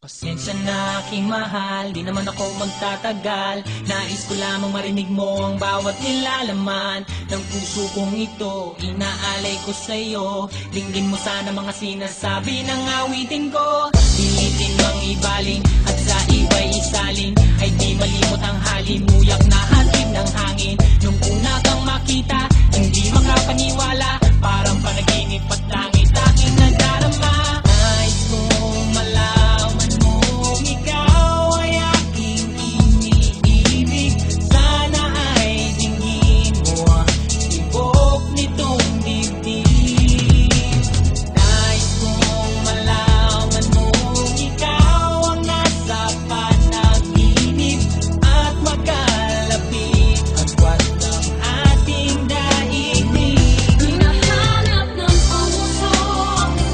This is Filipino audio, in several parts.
Pasensya na aking mahal, di naman ako magtatagal. Nais ko lamang marinig mo ang bawat nilalaman ng puso kong ito, inaalay ko sa'yo. Dinggin mo sana mga sinasabi ng awitin ko. Pilitin mang ibaling at sa iba'y isalin, ay di malimot ang halimuyak na hatid ng hangin. Nung una kang makita, hindi makapaniwala, parang panaginip at langit aking nadarama. Nais kong malaman mong ikaw ay aking iniibig. Sana ay dinggin mo ang tibok nitong dibdib. Nais kong malaman mong ikaw ang nasa panaginip at makalapit ang kwat ng ating daigdig. Hinahanap ng puso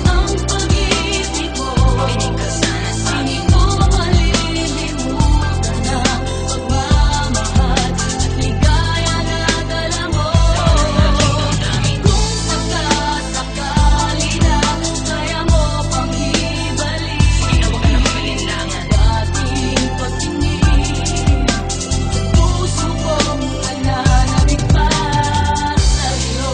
ang pag-ibig mo. Pinig ka sana sa akin ko malilimutan ang pagmamahal at ligaya na dala mo. Kung sakasakali na kaya mo pang ibalik dating pagtingin sa puso kong nananabik pa sa'yo.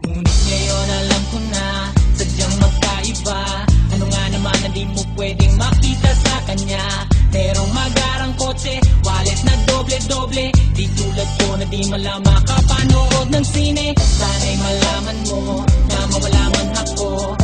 Ngunit ngayon alam ko na sadyang magkaiba. Ano nga naman na di mo pwedeng makita sa kanya? Merong magarang kotse, wallet na doble-doble. Di tulad ko na di malam makapanood ng sine. Sana'y malaman mo na mawala man ako,